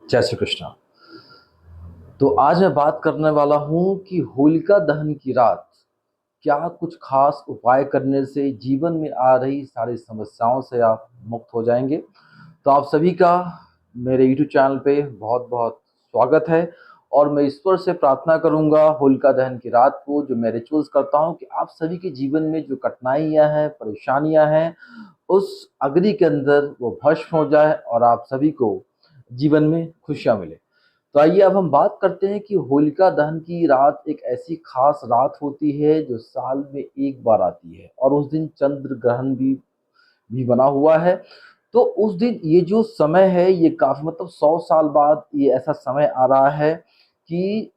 जय श्री कृष्ण। तो आज मैं बात करने वाला हूँ कि होलिका दहन की रात क्या कुछ खास उपाय करने से जीवन में आ रही सारी समस्याओं से आप मुक्त हो जाएंगे। तो आप सभी का मेरे यूट्यूब चैनल पे बहुत बहुत स्वागत है। और मैं ईश्वर से प्रार्थना करूंगा होलिका दहन की रात को जो मैं रिचुअल्स करता हूँ कि आप सभी के जीवन में जो कठिनाइयाँ हैं, परेशानियाँ हैं, उस अग्नि के अंदर वो भस्म हो जाए और आप सभी को जीवन में खुशियाँ मिले। तो आइए अब हम बात करते हैं कि होलिका दहन की रात एक ऐसी खास रात होती है जो साल में एक बार आती है और उस दिन चंद्र ग्रहण भी बना हुआ है। तो उस दिन ये जो समय है ये काफी मतलब 100 साल बाद ये ऐसा समय आ रहा है कि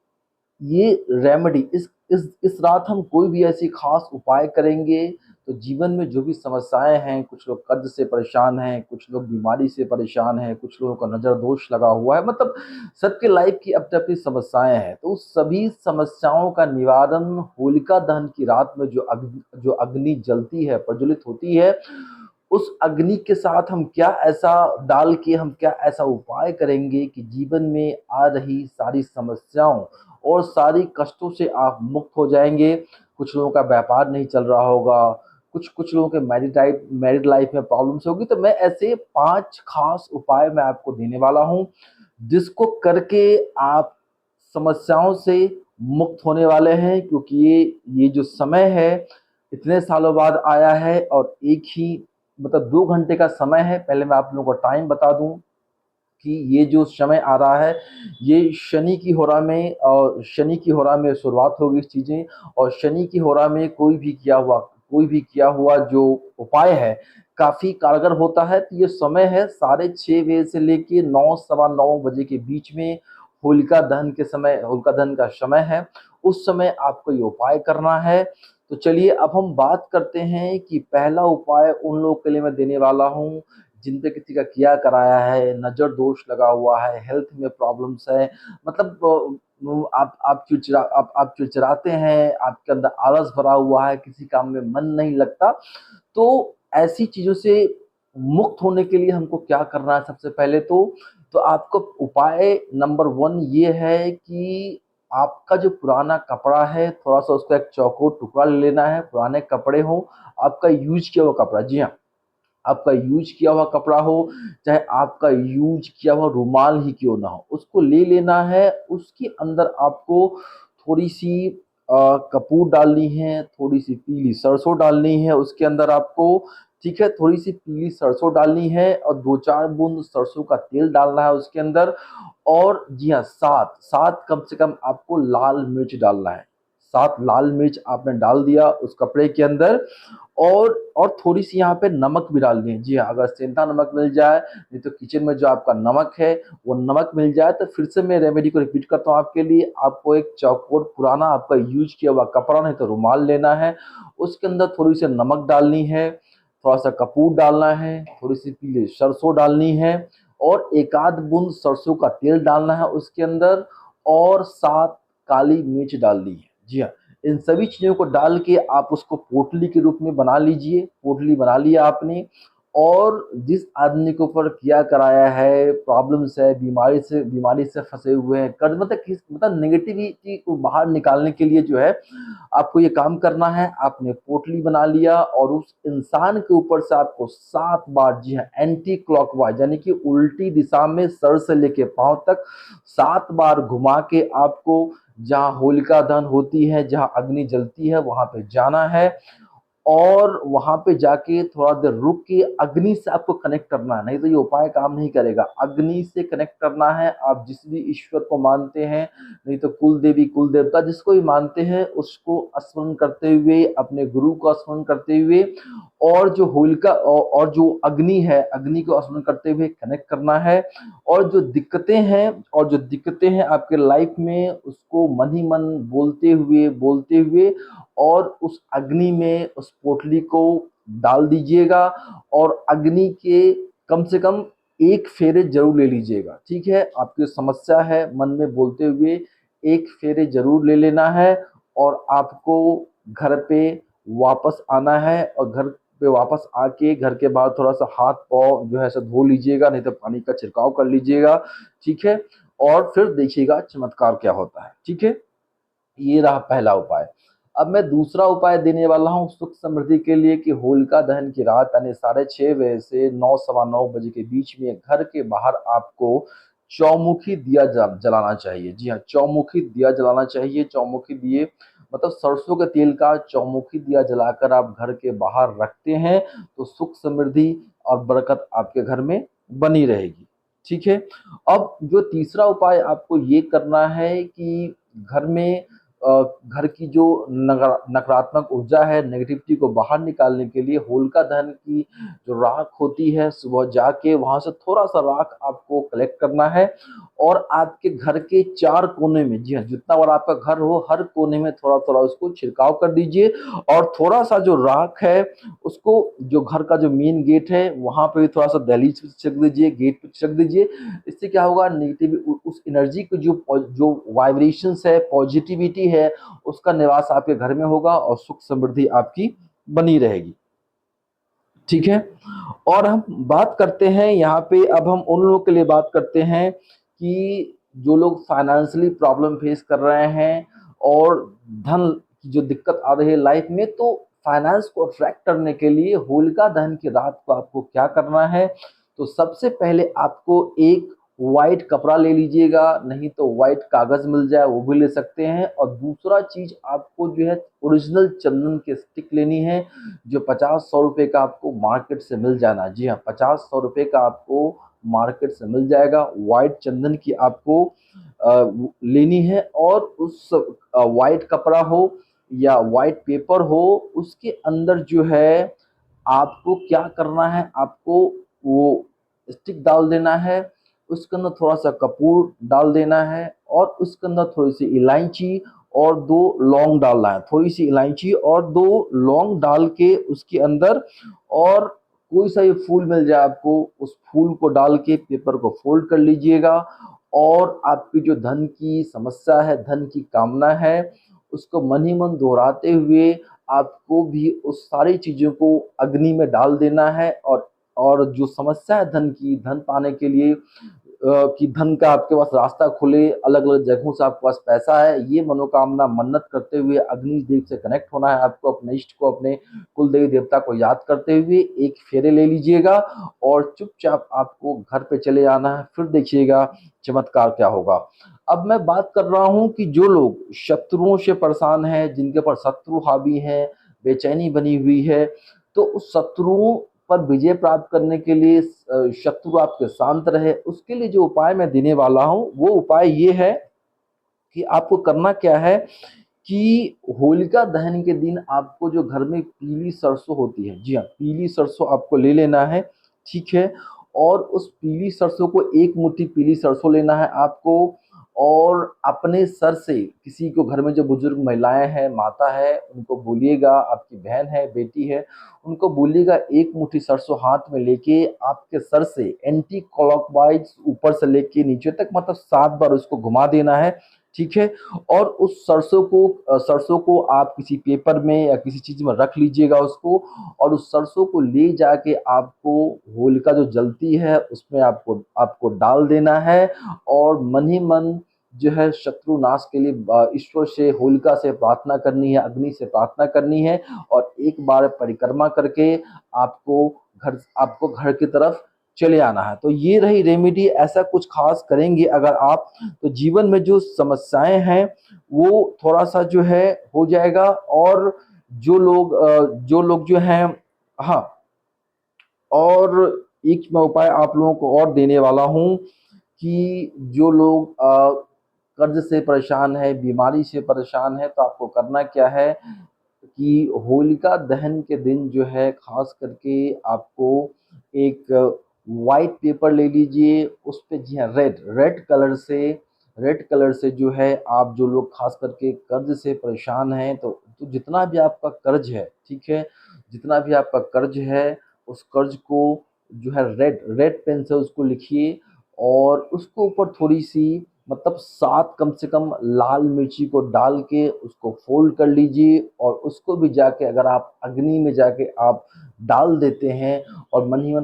ये रेमेडी इस रात हम कोई भी ऐसी खास उपाय करेंगे तो जीवन में जो भी समस्याएं हैं, कुछ लोग कर्ज से परेशान हैं, कुछ लोग बीमारी से परेशान हैं, कुछ लोगों का नजर दोष लगा हुआ है, मतलब सबके लाइफ की अपनी अपनी समस्याएं हैं। तो उस सभी समस्याओं का निवारण होलिका दहन की रात में जो अग्नि जलती है, प्रज्वलित होती है, उस अग्नि के साथ हम क्या ऐसा डाल के हम क्या ऐसा उपाय करेंगे कि जीवन में आ रही सारी समस्याओं और सारी कष्टों से आप मुक्त हो जाएंगे। कुछ लोगों का व्यापार नहीं चल रहा होगा, कुछ कुछ लोगों के मैरिड लाइफ में प्रॉब्लम्स होगी। तो मैं ऐसे 5 खास उपाय मैं आपको देने वाला हूँ जिसको करके आप समस्याओं से मुक्त होने वाले हैं, क्योंकि ये जो समय है इतने सालों बाद आया है और एक ही मतलब 2 घंटे का समय है। पहले मैं आप लोगों को टाइम बता दूं कि ये जो समय आ रहा है ये शनि की होरा में शुरुआत होगी इस चीजें। और शनि की होरा में कोई भी किया हुआ जो उपाय है काफी कारगर होता है। तो ये समय है 6:30 बजे से लेके 9 सवा 9 बजे के बीच में होलिका दहन का समय है। उस समय आपको ये उपाय करना है। तो चलिए अब हम बात करते हैं कि पहला उपाय उन लोगों के लिए मैं देने वाला हूँ जिन पे किसी का किया कराया है, नजर दोष लगा हुआ है, हेल्थ में प्रॉब्लम्स है, मतलब आप चिड़चिड़ाते हैं, आपके अंदर आलस भरा हुआ है, किसी काम में मन नहीं लगता। तो ऐसी चीजों से मुक्त होने के लिए हमको क्या करना है सबसे पहले तो आपको उपाय नंबर 1 ये है कि आपका जो पुराना कपड़ा है थोड़ा सा उसका एक चौकोर टुकड़ा ले लेना है। पुराने कपड़े हो, आपका यूज किया हुआ कपड़ा, जी हाँ, आपका यूज किया हुआ कपड़ा हो, चाहे आपका यूज किया हुआ रुमाल ही क्यों ना हो, उसको ले लेना है। उसके अंदर आपको थोड़ी सी कपूर डालनी है, थोड़ी सी पीली सरसों डालनी है उसके अंदर आपको, ठीक है, थोड़ी सी पीली सरसों डालनी है और 2-4 बूंद सरसों का तेल डालना है उसके अंदर। और जी हाँ, सात सात कम से कम आपको लाल मिर्च डालना है। 7 लाल मिर्च आपने डाल दिया उस कपड़े के अंदर। और थोड़ी सी यहाँ पे नमक भी डालनी है। जी हाँ, अगर सेंधा नमक मिल जाए, नहीं तो किचन में जो आपका नमक है वो नमक मिल जाए। तो फिर से मैं रेमेडी को रिपीट करता हूँ आपके लिए। आपको एक चौकोर पुराना आपका यूज किया हुआ कपड़ा नहीं तो रुमाल लेना है, उसके अंदर थोड़ी सी नमक डालनी है, थोड़ा सा कपूर डालना है, थोड़ी सी पीली सरसों डालनी है और एक आध बूंद सरसों का तेल डालना है उसके अंदर, और 7 काली मिर्च डालनी है। जी हाँ, इन सभी चीजों को डाल के आप उसको पोटली के रूप में बना लीजिए। पोटली बना लिया आपने, और जिस आदमी के ऊपर किया कराया है, प्रॉब्लम्स है, बीमारी से फंसे हुए हैं, कर्ज मतलब नेगेटिविटी को बाहर निकालने के लिए जो है आपको ये काम करना है। आपने पोटली बना लिया और उस इंसान के ऊपर से आपको 7 बार, जी हाँ, एंटी क्लॉकवाइज यानी कि उल्टी दिशा में सर से लेके पांव तक 7 बार घुमा के आपको जहाँ होलिका दहन होती है, जहाँ अग्नि जलती है, वहां पे जाना है। और वहां पे जाके थोड़ा देर रुक के अग्नि से आपको कनेक्ट करना है, नहीं तो ये उपाय काम नहीं करेगा। अग्नि से कनेक्ट करना है। आप जिस भी ईश्वर को मानते हैं, नहीं तो कुल देवी कुल देवता जिसको भी मानते हैं उसको स्मरण करते हुए, अपने गुरु को स्मरण करते हुए, और जो होलिका और जो अग्नि है, अग्नि को स्मरण करते हुए कनेक्ट करना है। और जो दिक्कतें हैं आपके लाइफ में उसको मन ही मन बोलते हुए और उस अग्नि में उस पोटली को डाल दीजिएगा। और अग्नि के कम से कम 1 फेरे जरूर ले लीजिएगा, ठीक है। आपकी समस्या है मन में बोलते हुए 1 फेरे जरूर ले लेना है। और आपको घर पे वापस आना है और घर पे वापस आके घर के बाहर थोड़ा सा हाथ पाँव जो है ऐसा धो लीजिएगा, नहीं तो पानी का छिड़काव कर लीजिएगा, ठीक है? और फिर देखिएगा चमत्कार क्या होता है, ठीक है? ये रहा पहला उपाय। अब मैं दूसरा उपाय देने वाला हूँ सुख समृद्धि के लिए कि होलिका दहन की रात यानी 6:30 बजे से 9 सवा 9 बजे के बीच में घर के बाहर आपको चौमुखी दिया जलाना चाहिए। जी हाँ, चौमुखी दिया जलाना चाहिए। चौमुखी दिए मतलब सरसों के तेल का चौमुखी दिया जलाकर आप घर के बाहर रखते हैं तो सुख समृद्धि और बरकत आपके घर में बनी रहेगी, ठीक है? अब जो तीसरा उपाय आपको ये करना है कि घर में घर की जो नकारात्मक ऊर्जा है, नेगेटिविटी को बाहर निकालने के लिए होलिका दहन की जो राख होती है, सुबह जाके वहाँ से थोड़ा-सा राख आपको कलेक्ट करना है और आपके घर के 4 कोने में, जी हाँ, जितना बड़ा आपका घर हो, हर कोने में थोड़ा-थोड़ा उसको छिड़काव कर दीजिए और थोड़ा-सा जो राख है, उसको जो घर का जो मेन गेट है, वहाँ पे भी थोड़ा-सा दहलीज पे छिड़क दीजिए, गेट पे छिड़क दीजिए। इससे क्या होगा नेगेटिव उस एनर्जी की जो वाइब्रेशंस है, पॉजिटिविटी है, उसका निवास आपके घर में होगा और सुख समृद्धि आपकी बनी रहेगी, ठीक है? और हम बात करते हैं यहाँ पे अब हम उन लोगों के लिए बात करते हैं कि जो लोग फाइनेंशियली प्रॉब्लम फेस कर रहे हैं और धन की जो दिक्कत आ रही है लाइफ में, तो फाइनेंस को अट्रैक्ट करने के लिए होलिका दहन की रात को आपको क्या करना है? तो सबसे पहले आपको एक व्हाइट कपड़ा ले लीजिएगा, नहीं तो व्हाइट कागज़ मिल जाए वो भी ले सकते हैं और दूसरा चीज़ आपको जो है ओरिजिनल चंदन की स्टिक लेनी है जो 50-100 रुपए का आपको मार्केट से मिल जाना। जी हाँ, 50-100 रुपए का आपको मार्केट से मिल जाएगा। व्हाइट चंदन की आपको लेनी है और उस व्हाइट कपड़ा हो या व्हाइट पेपर हो, उसके अंदर जो है आपको क्या करना है, आपको वो स्टिक डाल देना है, उसके अंदर थोड़ा-सा कपूर डाल देना है और उसके अंदर थोड़ी-सी इलायची और 2 लौंग डालना है। थोड़ी-सी इलायची और 2 लौंग डाल के उसके अंदर और कोई सा भी फूल मिल जाए आपको, उस फूल को डाल के पेपर को फ़ोल्ड कर लीजिएगा और आपकी जो धन की समस्या है, धन की कामना है, उसको मन ही मन दोहराते हुए आपको भी उस सारी चीज़ों को अग्नि में डाल देना है और जो समस्या है धन की, धन पाने के लिए कि धन का आपके पास रास्ता खुले, अलग-अलग जगहों से आपके पास पैसा है, ये मनोकामना मन्नत करते हुए अग्नि देव से कनेक्ट होना है आपको, अपने इष्ट को, अपने कुल देवी देवता को याद करते हुए एक फेरे ले लीजिएगा और चुपचाप आपको घर पे चले आना है, फिर देखिएगा चमत्कार क्या होगा। अब मैं बात कर रहा हूँ कि जो लोग शत्रुओं से परेशान हैं, जिनके ऊपर शत्रु हावी हैं, बेचैनी बनी हुई है, तो उस शत्रुओं पर विजय प्राप्त करने के लिए शत्रु आपके शांत रहे, उसके लिए जो उपाय मैं देने वाला हूँ, वो उपाय ये है कि आपको करना क्या है कि होलिका दहन के दिन आपको जो घर में पीली सरसों होती है, जी हाँ, पीली सरसों आपको ले लेना है, ठीक है? और उस पीली सरसों को 1 मुट्ठी पीली सरसों लेना है आपको और अपने सर से किसी को घर में जो बुजुर्ग महिलाएँ हैं, माता है, उनको बोलिएगा, आपकी बहन है, बेटी है, उनको बोलिएगा 1 मुट्ठी सरसों हाथ में लेके आपके सर से एंटी क्लॉकवाइज़ ऊपर से लेके नीचे तक मतलब 7 बार उसको घुमा देना है, ठीक है? और उस सरसों को आप किसी पेपर में या किसी चीज़ में रख लीजिएगा उसको और उस सरसों को ले जाके आपको होलिका जो जलती है उसमें आपको आपको डाल देना है और मन ही मन जो है शत्रु नाश के लिए ईश्वर से होलिका से प्रार्थना करनी है, अग्नि से प्रार्थना करनी है और एक बार परिक्रमा करके आपको घर की तरफ चले आना है। तो ये रही रेमेडी, ऐसा कुछ ख़ास करेंगे अगर आप तो जीवन में जो समस्याएँ हैं वो थोड़ा-सा जो है हो जाएगा और जो लोग जो हैं हाँ, और एक मैं उपाय आप लोगों को और देने वाला हूँ कि जो लोग कर्ज़ से परेशान है, बीमारी से परेशान है, तो आपको करना क्या है कि होलिका दहन के दिन जो है ख़ास करके आपको एक व्हाइट पेपर ले लीजिए, उस पे जी हाँ, रेड कलर से जो है आप जो लोग ख़ास करके कर्ज़ से परेशान हैं, तो जितना भी आपका कर्ज़ है, ठीक है? जितना भी आपका कर्ज़ है, उस कर्ज़ को जो है रेड रेड पेन से उसको लिखिए और उसके ऊपर थोड़ी-सी मतलब 7 कम से कम लाल मिर्ची को डाल के उसको फ़ोल्ड कर लीजिए और उसको भी जाके अगर आप अग्नि में जाके आप डाल देते हैं और मन ही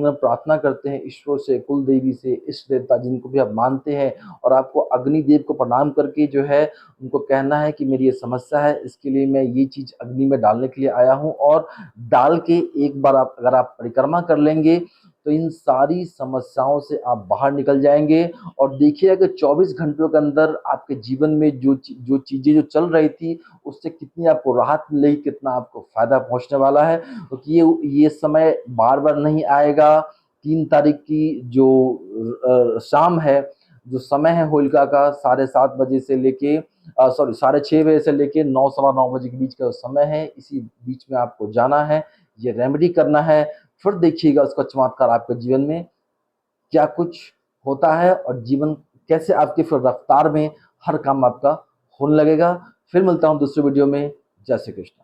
मन प्रार्थना करते हैं ईश्वर से, कुल देवी से, इष्ट देवता जिनको भी आप मानते हैं, और आपको अग्निदेव को प्रणाम करके जो है उनको कहना है कि मेरी ये समस्या है, इसके लिए मैं ये चीज़ अग्नि में डालने के लिए आया हूँ, और डाल के एक बार आप अगर आप परिक्रमा कर लेंगे तो इन सारी समस्याओं से आप बाहर निकल जाएँगे। और देखिएगा कि 24 घंटों के अंदर आपके जीवन में जो चीज़ें जो चल रही थी, उससे कितनी आपको राहत मिलेगी, कितना आपको फ़ायदा पहुँचने वाला है। क्योंकि ये समय बार-बार नहीं आएगा। 3 तारीख की जो शाम है, जो समय है होलिका का 7:30 बजे से लेके सॉरी 6:30 बजे से लेके 9 सवा 9 बजे के बीच का समय है। इसी बीच में आपको जाना है, ये रेमेडी करना है, फिर देखिएगा उसका चमत्कार आपके जीवन में क्या कुछ होता है और जीवन कैसे आपकी फिर रफ्तार में हर काम आपका होने लगेगा। फिर मिलता हूँ दूसरे वीडियो में। जय श्री कृष्ण।